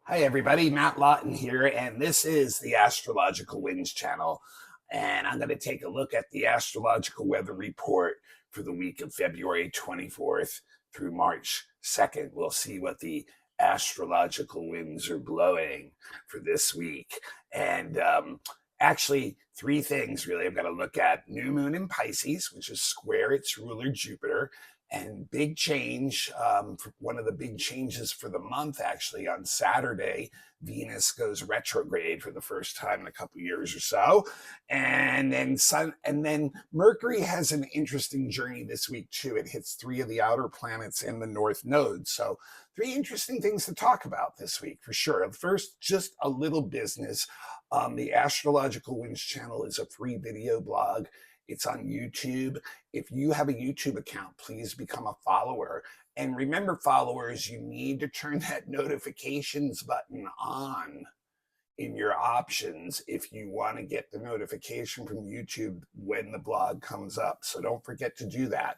Hi, everybody. Matt Lawton here, and this is the Astrological Winds channel. And I'm going to take a look at the astrological weather report for the week of February 24th through March 2nd. We'll see what the astrological winds are blowing for this week. And actually, three things really I'm going to look at: new moon in Pisces, which is square its ruler Jupiter. And big change, one of the big changes for the month, actually, on Saturday, Venus goes retrograde for the first time in a couple of years or so. And then Mercury has an interesting journey this week too. It hits three of the outer planets in the North Node. So three interesting things to talk about this week for sure. First, just a little business. The Astrological Winds channel is a free video blog. It's on YouTube. If you have a YouTube account, please become a follower. And remember, followers, you need to turn that notifications button on in your options if you want to get the notification from YouTube when the blog comes up. So don't forget to do that.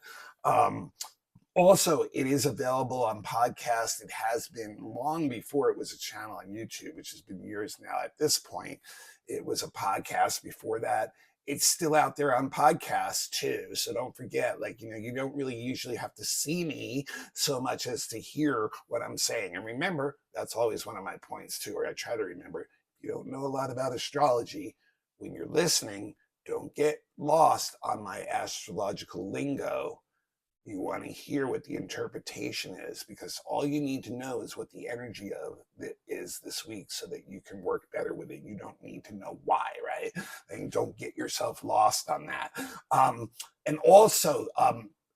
Also, it is available on podcast. It has been long before it was a channel on YouTube, which has been years now at this point. It was a podcast before that. It's still out there on podcast too. So don't forget, you don't really usually have to see me so much as to hear what I'm saying. And remember, that's always one of my points too, or I try to remember, if you don't know a lot about astrology, when you're listening, don't get lost on my astrological lingo. You want to hear what the interpretation is, because all you need to know is what the energy of it is this week so that you can work better with it. You don't need to know why, right? And don't get yourself lost on that. And also,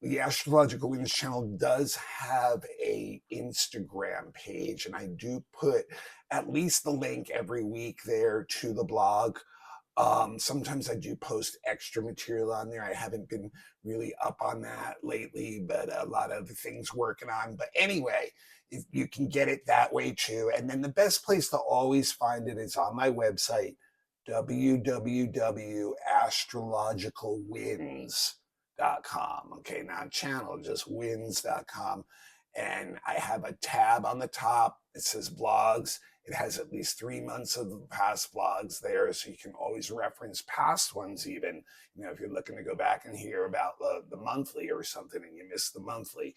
the Astrological Winds channel does have a Instagram page, and I do put at least the link every week there to the blog. Sometimes I do post extra material on there. I haven't been really up on that lately, but a lot of things working on. But anyway, if you can get it that way too. And then the best place to always find it is on my website, www.astrologicalwinds.com. Okay, not channel, just winds.com. And I have a tab on the top. It says blogs. It has at least 3 months of past blogs there, so you can always reference past ones even. If you're looking to go back and hear about the monthly or something and you missed the monthly,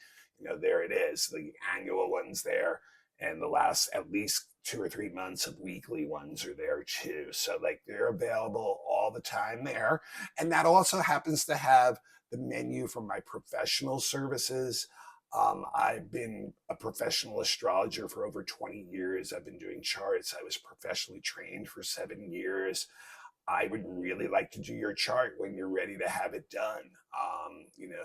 there it is. The annual one's there, and the last at least 2 or 3 months of weekly ones are there too. So they're available all the time there. And that also happens to have the menu for my professional services. I've been a professional astrologer for over 20 years. I've been doing charts. I was professionally trained for 7 years. I would really like to do your chart when you're ready to have it done.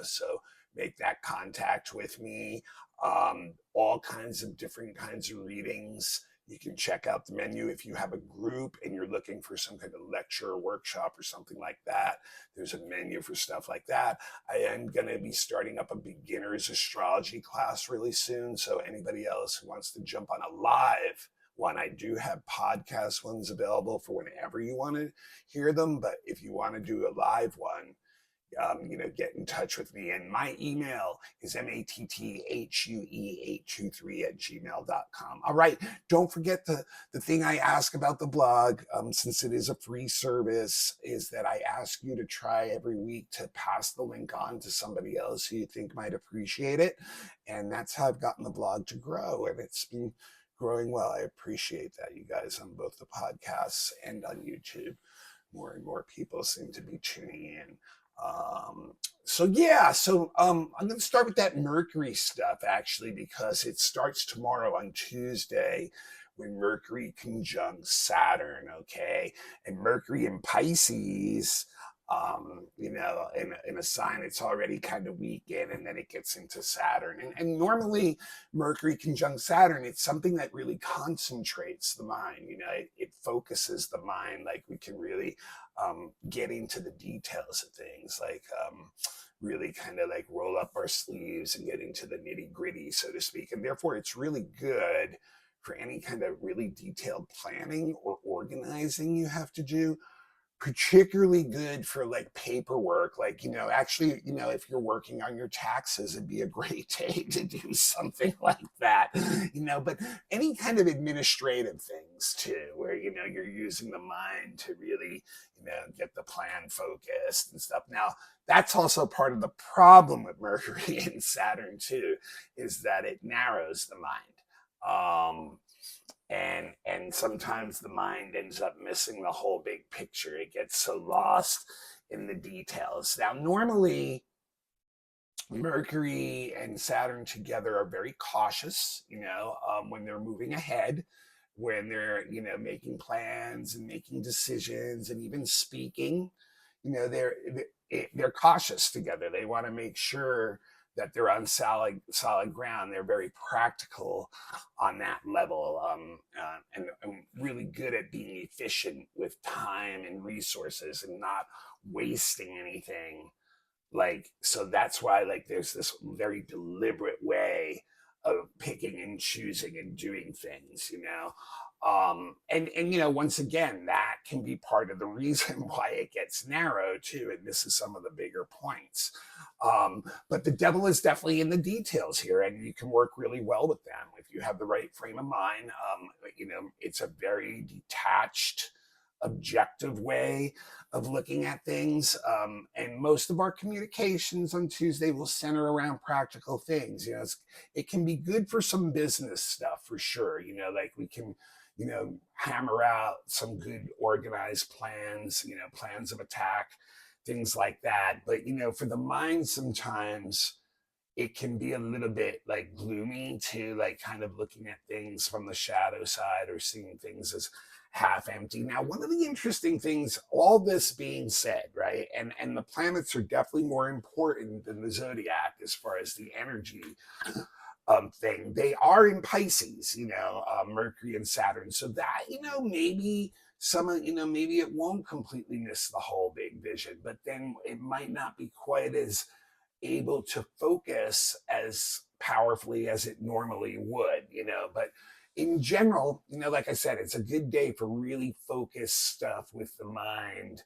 So make that contact with me. All kinds of different kinds of readings. You can check out the menu if you have a group and you're looking for some kind of lecture or workshop or something like that. There's a menu for stuff like that. I am going to be starting up a beginner's astrology class really soon. So anybody else who wants to jump on a live one, I do have podcast ones available for whenever you want to hear them. But if you want to do a live one, get in touch with me. And my email is matthuE823@gmail.com. All right. Don't forget the thing I ask about the blog, since it is a free service, is that I ask you to try every week to pass the link on to somebody else who you think might appreciate it. And that's how I've gotten the blog to grow. And it's been growing well. I appreciate that, you guys, on both the podcasts and on YouTube. More and more people seem to be tuning in. I'm going to start with that Mercury stuff, actually, because it starts tomorrow on Tuesday when Mercury conjuncts Saturn. Okay. And Mercury in Pisces, in a sign it's already kind of weak in, and then it gets into Saturn. And normally Mercury conjunct Saturn, it's something that really concentrates the mind. It focuses the mind. We can really get into the details of things, really kind of roll up our sleeves and get into the nitty gritty, so to speak. And therefore it's really good for any kind of really detailed planning or organizing you have to do. particularly good for like paperwork. Like, actually, if you're working on your taxes, it'd be a great day to do something like that, but any kind of administrative things too, where, you're using the mind to really, get the plan focused and stuff. Now, that's also part of the problem with Mercury and Saturn too, is that it narrows the mind. And sometimes the mind ends up missing the whole big picture. It gets so lost in the details. Now, normally Mercury and Saturn together are very cautious, when they're moving ahead, when they're, making plans and making decisions and even speaking. They're cautious together. They want to make sure that they're on solid ground. They're very practical on that level, and really good at being efficient with time and resources and not wasting anything. Like, so that's why, like, there's this very deliberate way of picking and choosing and doing things, and once again, that can be part of the reason why it gets narrow too, and this is some of the bigger points. But the devil is definitely in the details here, and you can work really well with them if you have the right frame of mind. It's a very detached, objective way of looking at things. And most of our communications on Tuesday will center around practical things. It can be good for some business stuff for sure. Like we can, hammer out some good organized plans, plans of attack, things like that. But, for the mind, sometimes it can be a little bit like gloomy too, like kind of looking at things from the shadow side or seeing things as half empty. Now, one of the interesting things, all this being said, right, and the planets are definitely more important than the zodiac as far as the energy thing. They are in Pisces, Mercury and Saturn. So that, maybe maybe it won't completely miss the whole big vision, but then it might not be quite as able to focus as powerfully as it normally would, but in general, like I said, it's a good day for really focused stuff with the mind.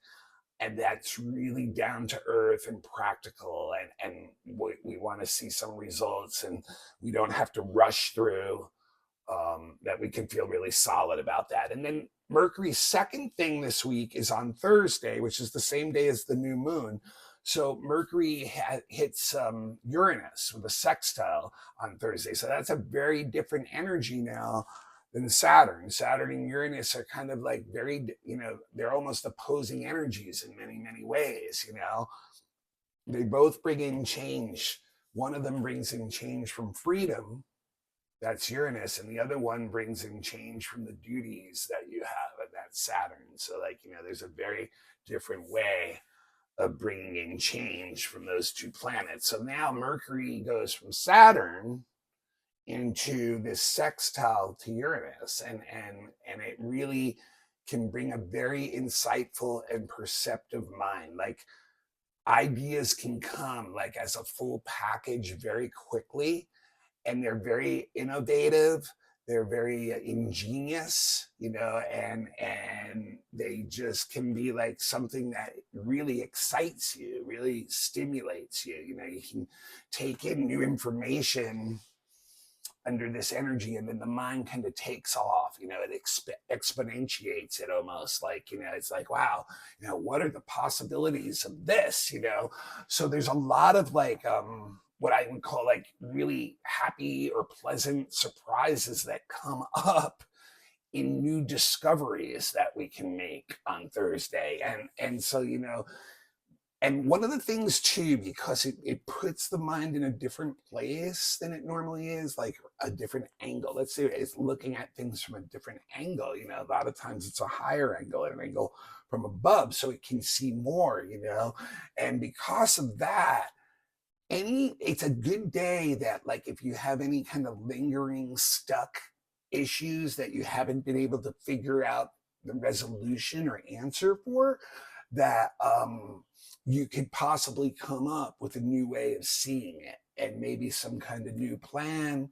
And that's really down to earth and practical. And we want to see some results, and we don't have to rush through, that we can feel really solid about that. And then Mercury's second thing this week is on Thursday, which is the same day as the new moon. So Mercury hits Uranus with a sextile on Thursday. So that's a very different energy now than Saturn. Saturn and Uranus are kind of like very, they're almost opposing energies in many, many ways, They both bring in change. One of them brings in change from freedom, that's Uranus, and the other one brings in change from the duties that you have, and that's Saturn. So, like, there's a very different way of bringing in change from those two planets. So now Mercury goes from Saturn into this sextile to Uranus, and it really can bring a very insightful and perceptive mind. Like, ideas can come like as a full package very quickly, and they're very innovative, they're very ingenious, and they just can be like something that really excites you, really stimulates you. You can take in new information under this energy, and then the mind kind of takes off. It exponentiates it, almost like, it's like, wow, what are the possibilities of this? So there's a lot of like what I would call like really happy or pleasant surprises that come up in new discoveries that we can make on Thursday. And so, and one of the things too, because it puts the mind in a different place than it normally is, like a different angle. Let's say it's looking at things from a different angle. A lot of times it's a higher angle, an angle from above, so it can see more, and because of that, it's a good day that, like, if you have any kind of lingering stuck issues that you haven't been able to figure out the resolution or answer for, that you could possibly come up with a new way of seeing it, and maybe some kind of new plan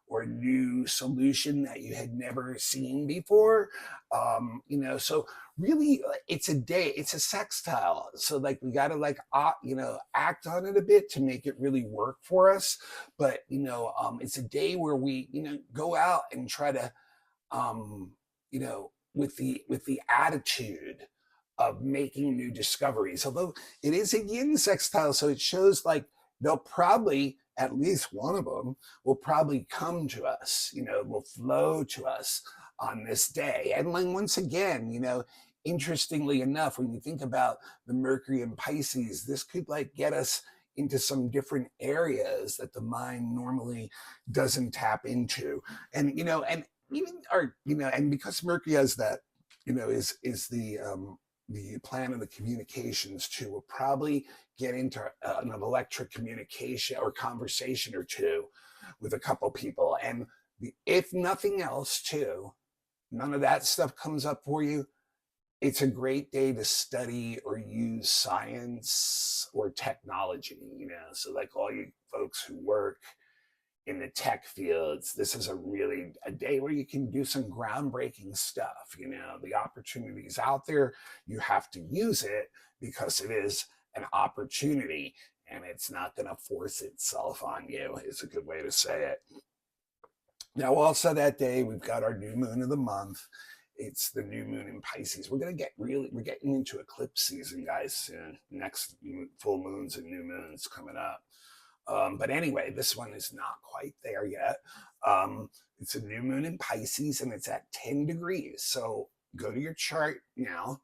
or a new solution that you had never seen before. So really, it's a day, it's a sextile. So like we got to like, act on it a bit to make it really work for us. But, it's a day where we, go out and try to, with the attitude of making new discoveries. Although it is a yin sextile, so it shows like they'll probably, at least one of them will probably come to us, will flow to us on this day. And like once again, interestingly enough, when you think about the Mercury in Pisces, this could like get us into some different areas that the mind normally doesn't tap into. And even our, and because Mercury has that, is the plan of the communications too. We'll probably get into an electric communication or conversation or two with a couple people. And if nothing else too, none of that stuff comes up for you, it's a great day to study or use science or technology, so like all you folks who work in the tech fields, this is a day where you can do some groundbreaking stuff. The opportunity is out there. You have to use it because it is an opportunity and it's not going to force itself on you, is a good way to say it. Now, also that day, we've got our new moon of the month. It's the new moon in Pisces. We're getting into eclipse season, guys, soon. Next full moons and new moons coming up. But anyway, this one is not quite there yet. It's a new moon in Pisces and it's at 10 degrees. So go to your chart now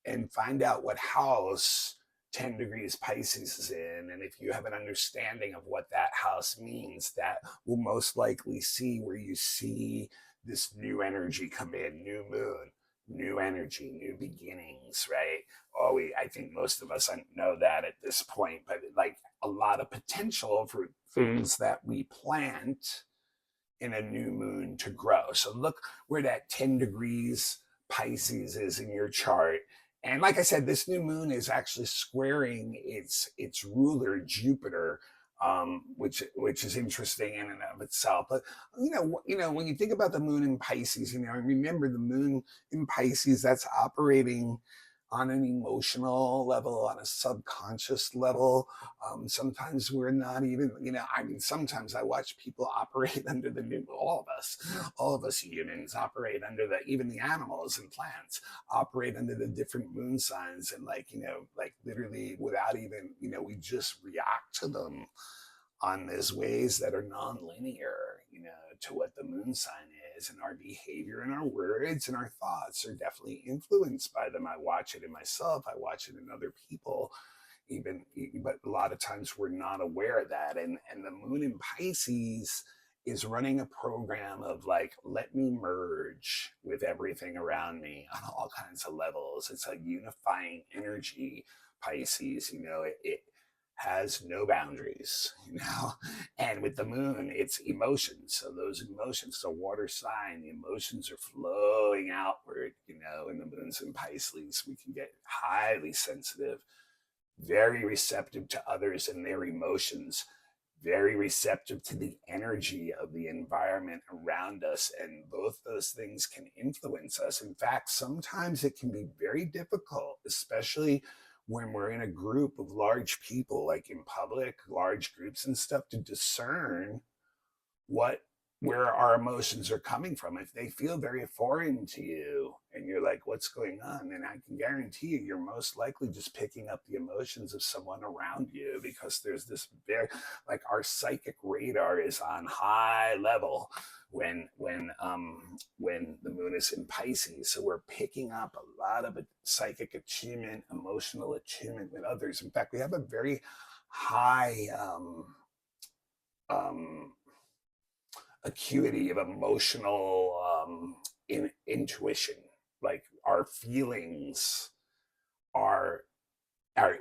and find out what house 10 degrees Pisces is in. And if you have an understanding of what that house means, that will most likely see where you see this new energy come in, new moon, new energy, new beginnings, right? I think most of us know that at this point, but like a lot of potential for things that we plant in a new moon to grow. So look where that 10 degrees Pisces is in your chart. And like I said, this new moon is actually squaring its ruler, Jupiter, which is interesting in and of itself. But when you think about the moon in Pisces, remember the moon in Pisces, that's operating on an emotional level, on a subconscious level. Sometimes we're not even, sometimes I watch people operate under the new, all of us humans operate under even the animals and plants operate under the different moon signs. And like literally without even, we just react to them on these ways that are non-linear, to what the moon sign is, and our behavior and our words and our thoughts are definitely influenced by them. I watch it in myself. I watch it in other people, but a lot of times we're not aware of that. And the moon in Pisces is running a program of like, let me merge with everything around me on all kinds of levels. It's a unifying energy, Pisces, it has no boundaries, and with the moon, it's emotions. So those emotions, the water sign, the emotions are flowing outward, in the moons in Pisces. We can get highly sensitive, very receptive to others and their emotions, very receptive to the energy of the environment around us. And both those things can influence us. In fact, sometimes it can be very difficult, especially when we're in a group of large people, like in public, large groups and stuff, to discern where our emotions are coming from. If they feel very foreign to you and you're like, what's going on? Then I can guarantee you're most likely just picking up the emotions of someone around you, because there's this very, like, our psychic radar is on high level when the moon is in Pisces. So we're picking up a lot of psychic attunement, emotional attunement with others. In fact, we have a very high acuity of emotional intuition. Like our feelings, our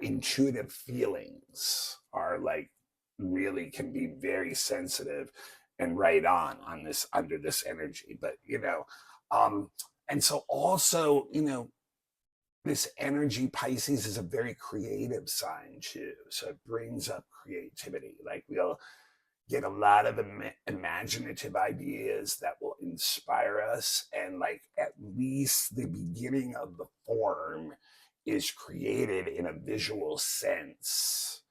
intuitive feelings are like really can be very sensitive and right on this, under this energy. But and so also, this energy, Pisces, is a very creative sign too. So it brings up creativity. Like get a lot of imaginative ideas that will inspire us. And like at least the beginning of the form is created in a visual sense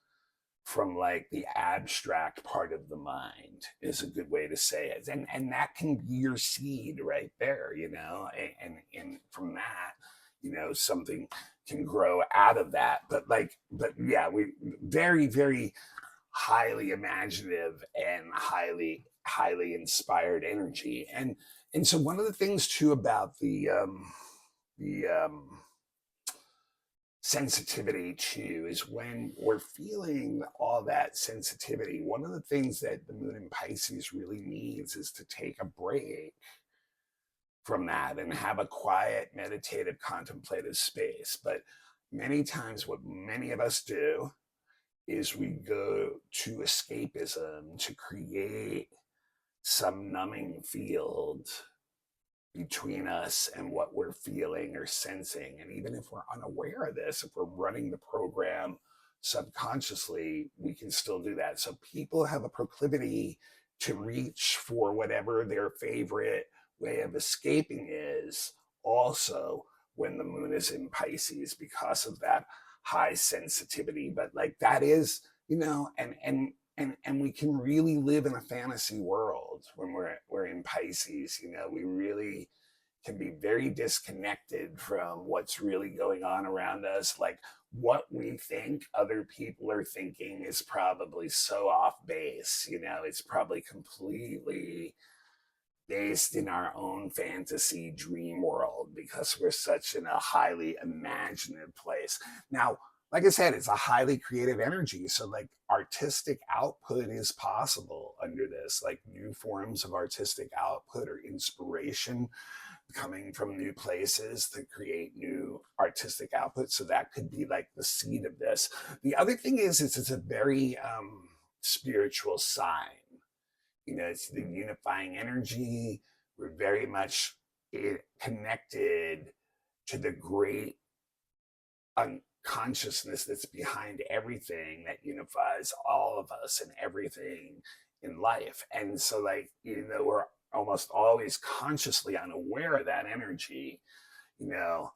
from like the abstract part of the mind is a good way to say it. And that can be your seed right there, you know, and from that, you know, something can grow out of that. But yeah, we very, very highly imaginative and highly inspired energy. And so one of the things too about the sensitivity too is when we're feeling all that sensitivity, one of the things that the moon in Pisces really needs is to take a break from that and have a quiet, meditative, contemplative space. But many times, what many of us do is we go to escapism to create some numbing field between us and what we're feeling or sensing. And even if we're unaware of this, if we're running the program subconsciously, we can still do that. So people have a proclivity to reach for whatever their favorite way of escaping is, also when the moon is in Pisces, because of that high sensitivity. But like that is, you know, and we can really live in a fantasy world when we're in Pisces. You know, we really can be very disconnected from what's really going on around us. Like what we think other people are thinking is probably so off base. You know, it's probably completely based in our own fantasy dream world because we're such in a highly imaginative place. Now, like I said, it's a highly creative energy. So like artistic output is possible under this, like new forms of artistic output or inspiration coming from new places to create new artistic output. So that could be like the seed of this. The other thing is it's a very spiritual sign. You know, it's the unifying energy. We're very much connected to the great unconsciousness that's behind everything that unifies all of us and everything in life. And so, like, you know, we're almost always consciously unaware of that energy. You know,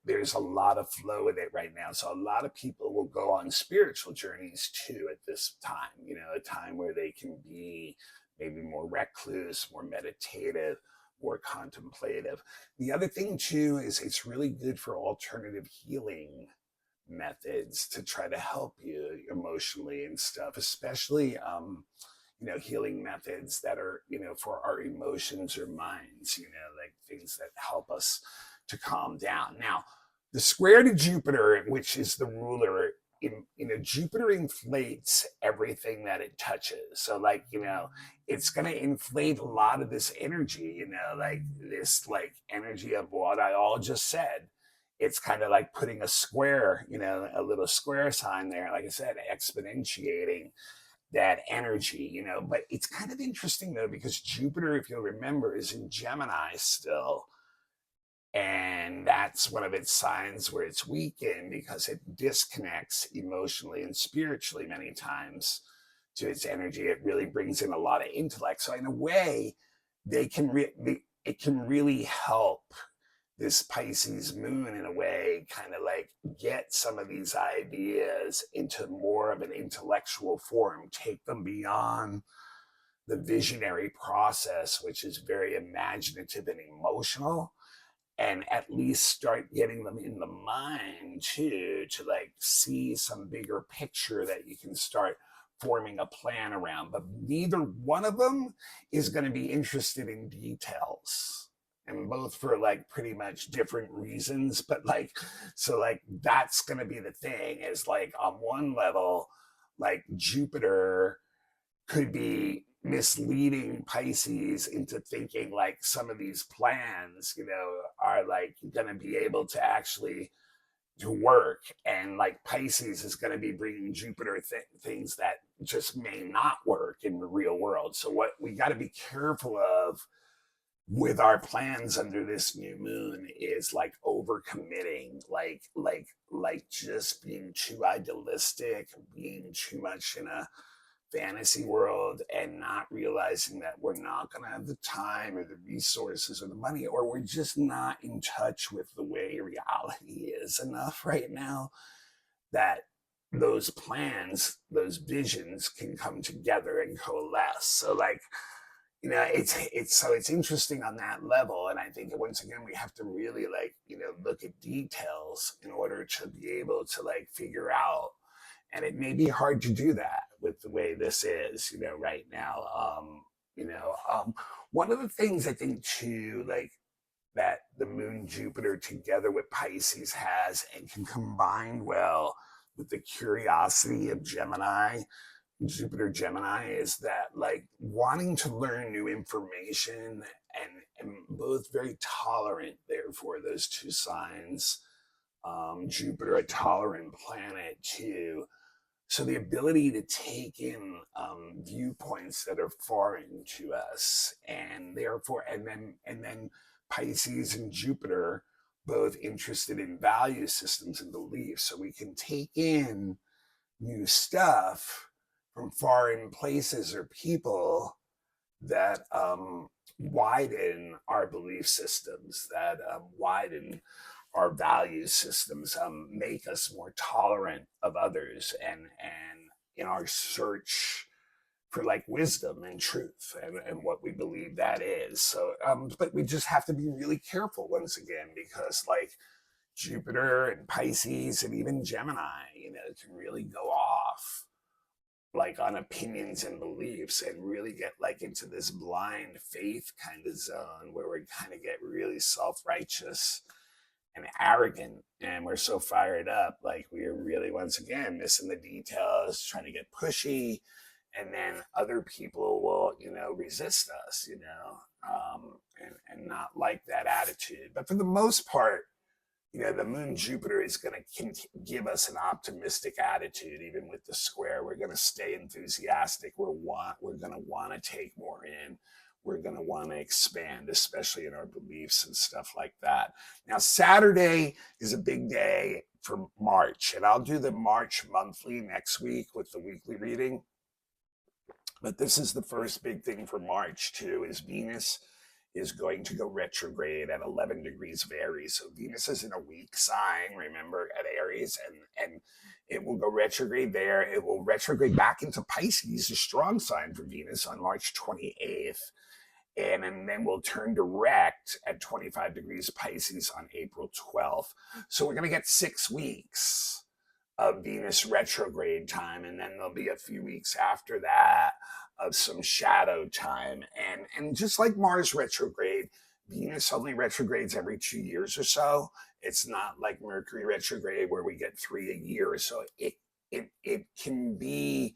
there's a lot of flow with it right now. So a lot of people will go on spiritual journeys too at this time, you know, a time where they can be maybe more recluse, more meditative, more contemplative. The other thing too is it's really good for alternative healing methods to try to help you emotionally and stuff, especially you know, healing methods that are, you know, for our emotions or minds, you know, like things that help us to calm down. Now, the square to Jupiter, which is the ruler, you know, Jupiter inflates everything that it touches. So, like, you know, it's going to inflate a lot of this energy, you know, like this, like, energy of what I all just said. It's kind of like putting a square, you know, a little square sign there, like I said, exponentiating that energy, you know. But it's kind of interesting though, because Jupiter, if you'll remember, is in Gemini still. And that's one of its signs where it's weakened because it disconnects emotionally and spiritually many times to its energy. It really brings in a lot of intellect. So in a way, it can really help this Pisces moon in a way, kind of like get some of these ideas into more of an intellectual form, take them beyond the visionary process, which is very imaginative and emotional, and at least start getting them in the mind too, to like see some bigger picture that you can start forming a plan around. But neither one of them is going to be interested in details, and both for like pretty much different reasons. But like, so like that's going to be the thing, is like on one level, like Jupiter could be misleading Pisces into thinking like some of these plans, you know, are like going to be able to actually to work, and like Pisces is going to be bringing Jupiter things that just may not work in the real world. So what we got to be careful of with our plans under this new moon is like overcommitting, like just being too idealistic, being too much in a fantasy world and not realizing that we're not going to have the time or the resources or the money, or we're just not in touch with the way reality is enough right now, that those plans, those visions can come together and coalesce. So like, it's interesting on that level. And I think once again, we have to really like, look at details in order to be able to like figure out. And it may be hard to do that with the way this is, right now. One of the things I think too, like that the moon Jupiter together with Pisces has and can combine well with the curiosity of Gemini, Jupiter Gemini, is that like wanting to learn new information, and both very tolerant, therefore, those two signs. Jupiter, a tolerant planet too. So the ability to take in viewpoints that are foreign to us, and therefore, and then Pisces and Jupiter both interested in value systems and beliefs, so we can take in new stuff from foreign places or people that widen our belief systems, that widen our value systems, make us more tolerant of others, and in our search for like wisdom and truth, and what we believe that is. So, but we just have to be really careful once again, because like Jupiter and Pisces and even Gemini, can really go off like on opinions and beliefs and really get like into this blind faith kind of zone where we kind of get really self-righteous and arrogant, and we're so fired up, like we are really once again missing the details, trying to get pushy, and then other people will resist us, and not like that attitude. But for the most part, the moon Jupiter is going to give us an optimistic attitude. Even with the square, we're going to stay enthusiastic. We're going to want to take more in. We're going to want to expand, especially in our beliefs and stuff like that. Now, Saturday is a big day for March, and I'll do the March monthly next week with the weekly reading. But this is the first big thing for March too, is Venus is going to go retrograde at 11 degrees of Aries. So Venus is in a weak sign, remember, at Aries, and it will go retrograde there. It will retrograde back into Pisces, a strong sign for Venus, on March 28th. And then we'll turn direct at 25 degrees Pisces on April 12th. So we're going to get 6 weeks of Venus retrograde time, and then there'll be a few weeks after that of some shadow time. And just like Mars retrograde, Venus only retrogrades every 2 years or so. It's not like Mercury retrograde where we get 3 a year. So it can be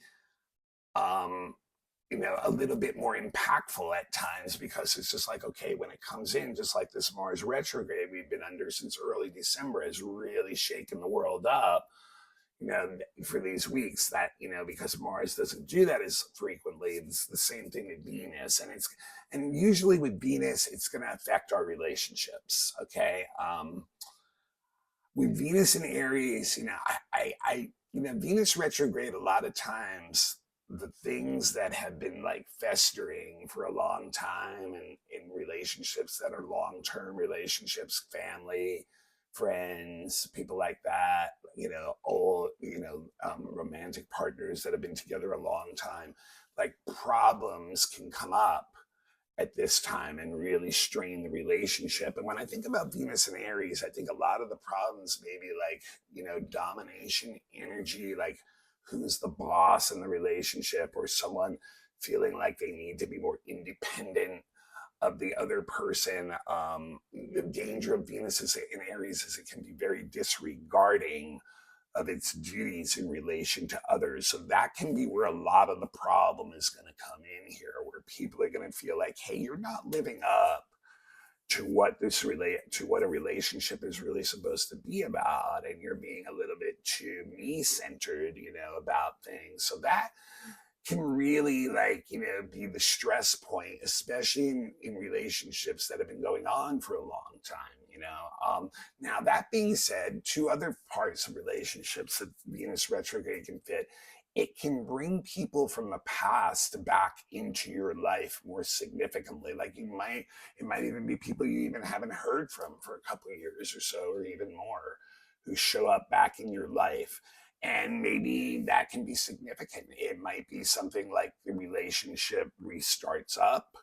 a little bit more impactful at times, because it's just like, okay, when it comes in, just like this Mars retrograde we've been under since early December has really shaken the world up, for these weeks, that, because Mars doesn't do that as frequently. It's the same thing with Venus. And usually with Venus, it's going to affect our relationships. Okay. With Venus in Aries, Venus retrograde, a lot of times, the things that have been like festering for a long time, and in relationships that are long-term relationships, family, friends, people like that, old, romantic partners that have been together a long time, like problems can come up at this time and really strain the relationship. And when I think about Venus and Aries, I think a lot of the problems maybe like, domination energy, like who's the boss in the relationship, or someone feeling like they need to be more independent of the other person. The danger of Venus in Aries is it can be very disregarding of its duties in relation to others. So that can be where a lot of the problem is going to come in here, where people are going to feel like, hey, you're not living up to what a relationship is really supposed to be about, and you're being a little bit too me-centered, about things. So that can really be the stress point, especially in relationships that have been going on for a long time. Now that being said, 2 other parts of relationships that Venus retrograde can fit it can bring people from the past back into your life more significantly. Like it might even be people you even haven't heard from for a couple of years or so, or even more, who show up back in your life. And maybe that can be significant. It might be something like the relationship restarts up,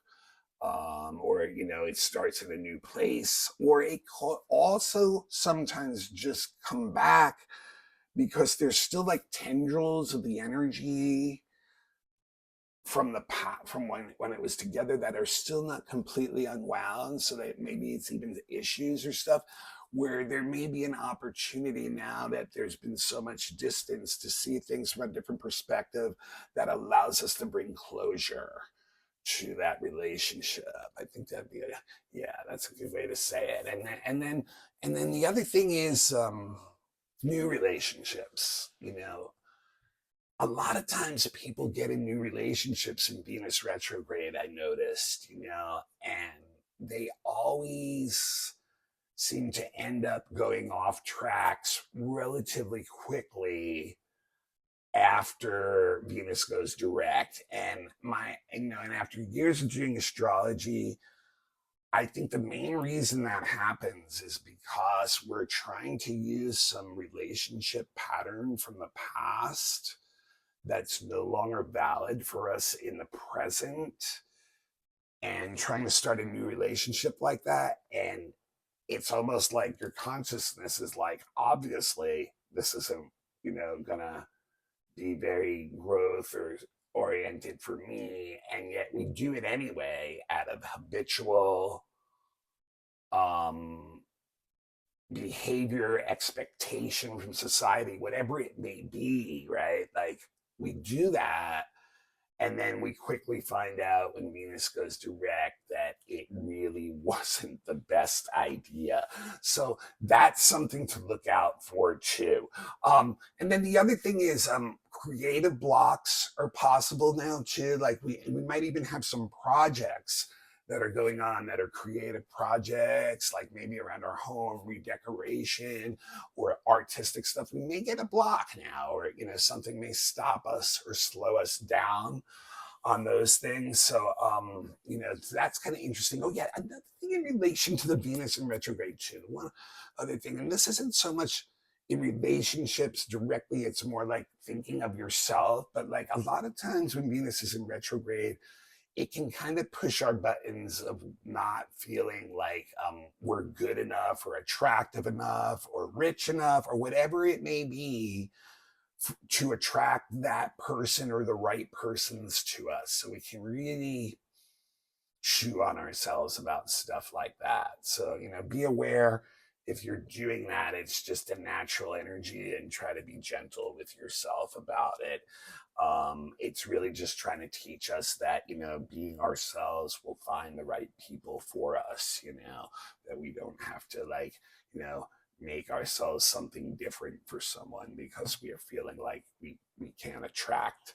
or it starts in a new place, or it could also sometimes just come back because there's still like tendrils of the energy from from when it was together that are still not completely unwound, so that maybe it's even issues or stuff where there may be an opportunity now that there's been so much distance to see things from a different perspective that allows us to bring closure to that relationship. I think that'd be yeah, that's a good way to say it. And then the other thing is new relationships. A lot of times people get in new relationships in Venus retrograde, I noticed, and they always seem to end up going off tracks relatively quickly after Venus goes direct. And after years of doing astrology, I think the main reason that happens is because we're trying to use some relationship pattern from the past that's no longer valid for us in the present, and trying to start a new relationship like that. And it's almost like your consciousness is like, obviously, this isn't, gonna be very growth or oriented for me. And yet we do it anyway out of habitual um, behavior, expectation from society, whatever it may be, right? Like we do that. And then we quickly find out when Venus goes direct that it really wasn't the best idea. So that's something to look out for too. And then the other thing is creative blocks are possible now too. Like we might even have some projects that are going on that are creative projects, like maybe around our home redecoration or artistic stuff. We may get a block now, or something may stop us or slow us down on those things. So that's kind of interesting. Oh yeah, another thing in relation to the Venus in retrograde too. One other thing, and this isn't so much in relationships directly, it's more like thinking of yourself. But like a lot of times when Venus is in retrograde, it can kind of push our buttons of not feeling like we're good enough or attractive enough or rich enough or whatever it may be to attract that person or the right persons to us. So we can really chew on ourselves about stuff like that. So, be aware if you're doing that, it's just a natural energy, and try to be gentle with yourself about it. It's really just trying to teach us that, being ourselves will find the right people for us, that we don't have to make ourselves something different for someone because we are feeling like we can't attract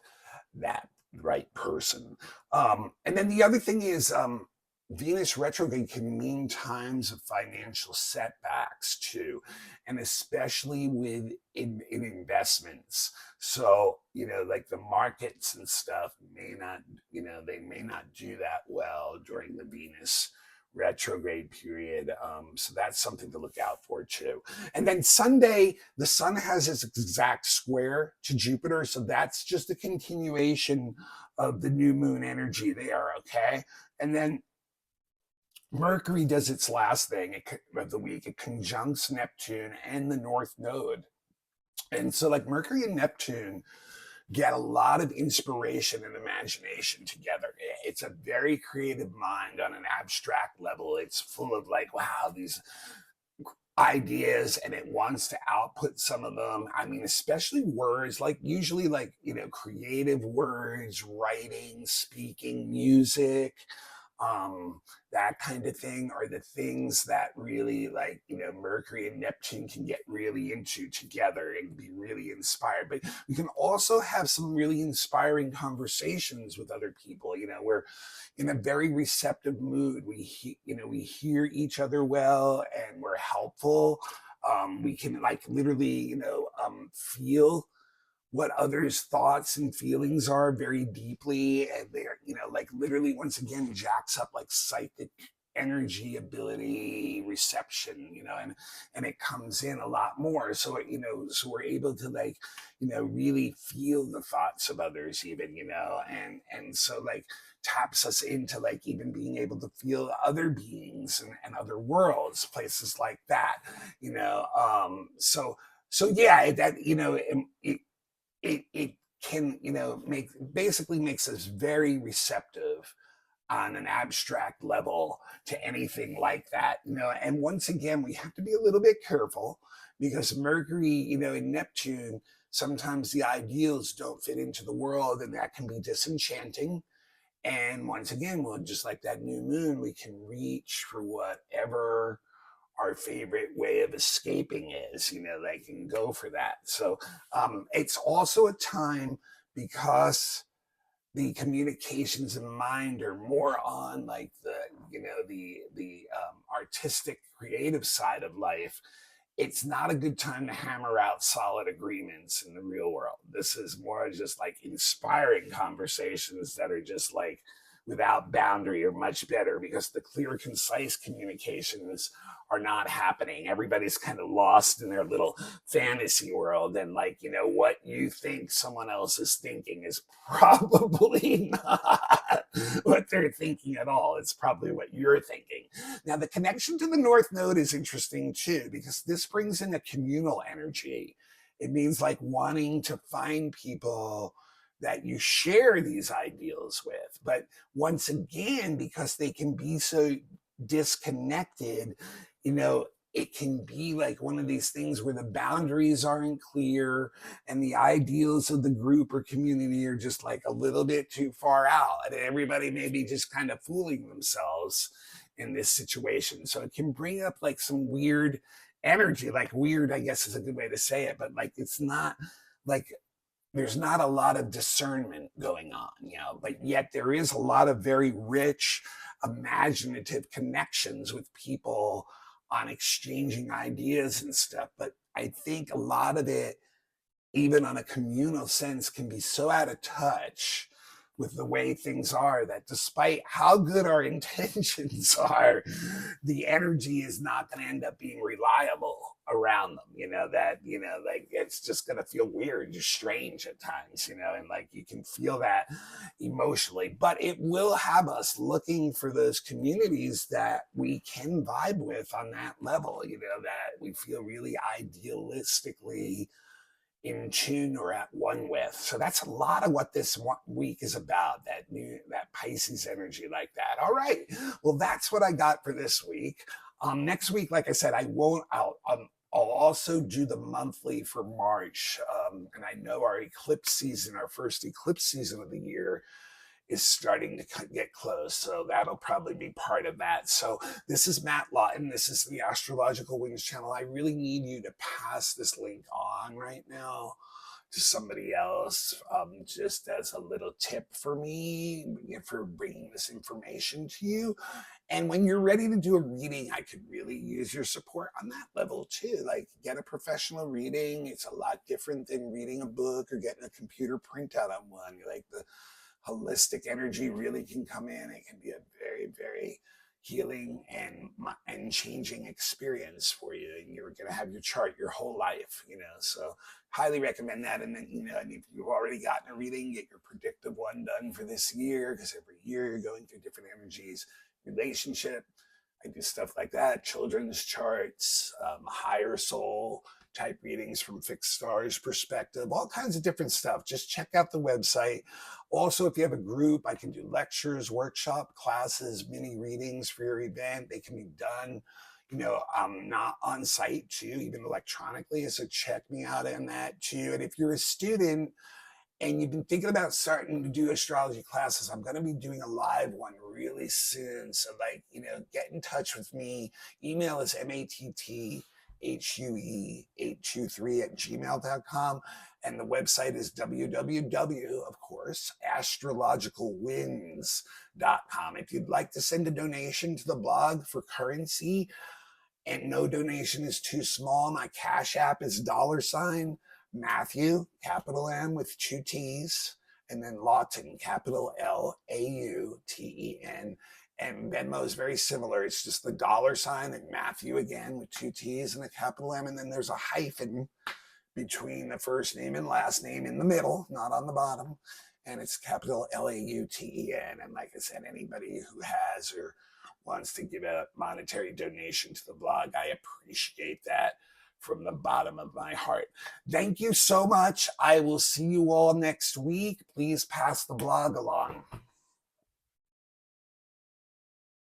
that right person. And then the other thing is Venus retrograde can mean times of financial setbacks too, and especially in investments. So, like the markets and stuff may not, they may not do that well during the Venus retrograde period. So that's something to look out for too. And then Sunday, the sun has its exact square to Jupiter. So that's just a continuation of the new moon energy there. Okay. And then Mercury does its last thing of the week. It conjuncts Neptune and the North Node. And so, like, Mercury and Neptune get a lot of inspiration and imagination together. It's a very creative mind on an abstract level. It's full of, like, wow, these ideas, and it wants to output some of them. I mean, especially words, like usually like, creative words, writing, speaking, music, um, that kind of thing are the things that really, like, Mercury and Neptune can get really into together and be really inspired. But we can also have some really inspiring conversations with other people. We're in a very receptive mood. We hear each other well, and we're helpful. We can, like, literally, feel what others' thoughts and feelings are very deeply. And they're, like literally once again jacks up like psychic energy ability reception, and it comes in a lot more. So, so we're able to like, really feel the thoughts of others even, and so like taps us into like even being able to feel other beings and other worlds, places like that, so yeah, that, it can, make basically makes us very receptive on an abstract level to anything like that, and once again we have to be a little bit careful because Mercury, in Neptune, sometimes the ideals don't fit into the world and that can be disenchanting. And once again, well, just like that new moon, we can reach for whatever our favorite way of escaping is, they can go for that. So it's also a time because the communications in mind are more on like the, the artistic creative side of life. It's not a good time to hammer out solid agreements in the real world. This is more just like inspiring conversations that are just like without boundary are much better because the clear, concise communications are not happening. Everybody's kind of lost in their little fantasy world. And like, what you think someone else is thinking is probably not what they're thinking at all. It's probably what you're thinking. Now, the connection to the North Node is interesting too, because this brings in a communal energy. It means like wanting to find people that you share these ideals with. But once again, because they can be so disconnected, it can be like one of these things where the boundaries aren't clear and the ideals of the group or community are just like a little bit too far out. And everybody may be just kind of fooling themselves in this situation. So it can bring up like some weird energy, like weird, I guess is a good way to say it, but like it's not like there's not a lot of discernment going on, but yet there is a lot of very rich, imaginative connections with people on exchanging ideas and stuff. But I think a lot of it, even on a communal sense, can be so out of touch with the way things are that despite how good our intentions are, the energy is not going to end up being reliable around them, like it's just going to feel weird, just strange at times, and like you can feel that emotionally, but it will have us looking for those communities that we can vibe with on that level, that we feel really idealistically in tune or at one with. So that's a lot of what this week is about, that Pisces energy like that. All right. Well, that's what I got for this week. Next week, like I said, I'll also do the monthly for March. And I know our first eclipse season of the year is starting to get close. So that'll probably be part of that. So this is Matt Lawton. This is the Astrological Wings channel. I really need you to pass this link on right now to somebody else, just as a little tip for me for bringing this information to you. And when you're ready to do a reading, I could really use your support on that level too. Like get a professional reading. It's a lot different than reading a book or getting a computer printout on one. Like the holistic energy really can come in. It can be a very, very healing and changing experience for you. And you're going to have your chart your whole life, so highly recommend that. And then, and if you've already gotten a reading, get your predictive one done for this year, because every year you're going through different energies, relationship. I do stuff like that, children's charts, higher soul type readings from fixed stars perspective, all kinds of different stuff. Just check out the website. Also, if you have a group, I can do lectures, workshop classes, mini readings for your event. They can be done, not on site too, even electronically. So check me out on that too. And if you're a student and you've been thinking about starting to do astrology classes, I'm going to be doing a live one really soon. So like, get in touch with me. Email is mattHue823@gmail.com. And the website is www, of course, astrologicalwinds.com. If you'd like to send a donation to the blog for currency, and no donation is too small, my Cash App is $ Matthew, capital M with 2 T's, and then Lawton, capital Lauten. And Venmo is very similar. It's just the $ and Matthew again with 2 T's and a capital M. And then there's a hyphen between the first name and last name in the middle, not on the bottom. And it's capital Lauten. And like I said, anybody who has or wants to give a monetary donation to the blog, I appreciate that from the bottom of my heart. Thank you so much. I will see you all next week. Please pass the blog along.